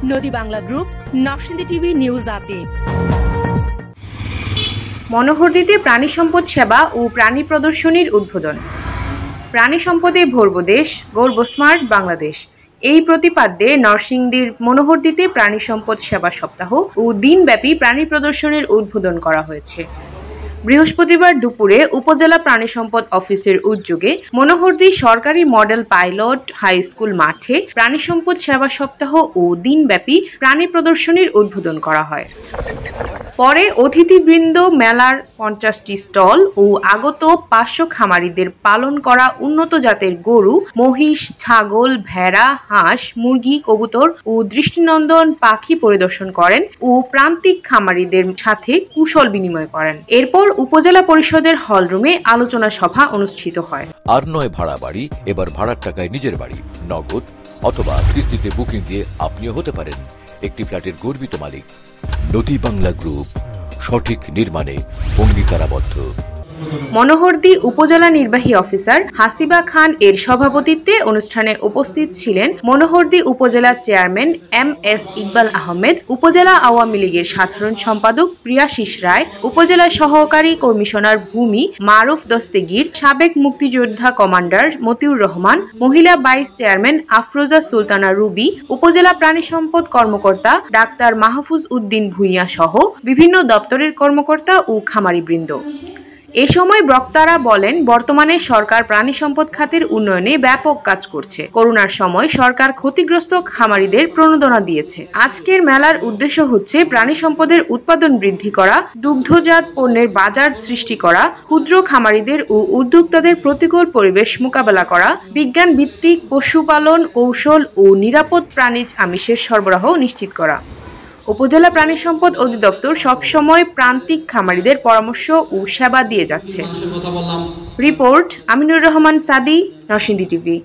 নদী Bangla group, Narsingdi TV news update. মনোহরদীতে প্রাণী সম্পদ সেবা ও প্রাণী প্রদর্শনীর উদ্বোধন। প্রাণী সম্পদে ভরবো দেশ, গর্ব স্মার্ট বাংলাদেশ। এই প্রতিপাদ্যে নরসিংদীর মনোহরদীতে প্রাণী সম্পদ সেবা সপ্তাহ ও দিনব্যাপী প্রাণী প্রদর্শনীর উদ্বোধন করা হয়েছে। বৃহস্পতিবার দুপুরে উপজেলা প্রাণী সম্পদ অফিসের উদ্যোগে মনোহরদী সরকারি মডেল পাইলট হাই স্কুল মাঠে প্রাণী সম্পদ সেবা সপ্তাহ ও দিনব্যাপী প্রাণী প্রদর্শনীর উদ্বোধন করা হয়। পরে অতিথিবৃন্দ মেলার 50টি স্টল ও আগত 500 খামারিদের পালন করা উন্নত জাতের গরু, মহিষ, ছাগল, ভেড়া, হাঁস, মুরগি, কবুতর ও দৃষ্টিনন্দন পাখি পরিদর্শন করেন ও প্রান্তিক খামারিদের সাথে কুশল বিনিময় করেন। এরপর উপজেলা পরিষদের হলরুমে আলোচনা সভা অনুষ্ঠিত হয়। আর নয় ভাড়া বাড়ি, এবার ভাড়ার টাকায় নিজের বাড়ি, নগদ অথবা কিস্তিতে বুকিং দিয়ে আপনিও হতে পারেন একটি ফ্ল্যাটের গর্বিত মালিক। নদী বাংলা গ্রুপ, সঠিক নির্মাণে অঙ্গীকারাবদ্ধ। মনোহরদী উপজেলা নির্বাহী অফিসার হাসিবা খান এর সভাপতিত্বে অনুষ্ঠানে উপস্থিত ছিলেন মনোহরদী উপজেলা চেয়ারম্যান MS ইকবাল আহমেদ, উপজেলা আওয়ামী লীগের সাধারণ সম্পাদক প্রিয়াশিস রায়, উপজেলা সহকারী কমিশনার ভূমি মারুফ দস্তেগীর, সাবেক মুক্তিযোদ্ধা কমান্ডার মতিউর রহমান, মহিলা vice chairman Afroza Sultana Ruby, উপজেলা প্রাণী সম্পদ কর্মকর্তা ডাক্তার মাহফুজ উদ্দিন ভুঁইয়া সহ বিভিন্ন দপ্তরের কর্মকর্তা ও খামারিবৃন্দ। এ সময় বক্তারা বলেন, বর্তমানে সরকার প্রাণী সম্পদ খাতের উন্নয়নে ব্যাপক কাজ করছে। করোনার সময় সরকার ক্ষতিগ্রস্ত খামারিদের প্রণোদনা দিয়েছে। আজকের মেলার উদ্দেশ্য হচ্ছে প্রাণী সম্পদের উৎপাদন বৃদ্ধি করা, দুগ্ধজাত পণ্যের বাজার সৃষ্টি করা, ক্ষুদ্র খামারিদের ও উদ্যোক্তাদের প্রতিকূল পরিবেশ মোকাবেলা করা, বিজ্ঞান ভিত্তিক পশুপালন কৌশল ও নিরাপদ প্রাণীজ আমিষের সরবরাহ নিশ্চিত করা। উপজেলা প্রাণী সম্পদ অধিদপ্তর সবসময় প্রান্তিক খামারিদের পরামর্শ ও সেবা দিয়ে যাচ্ছে। রিপোর্ট আমিনুর রহমান সাদি, নরসিংদী টিভি।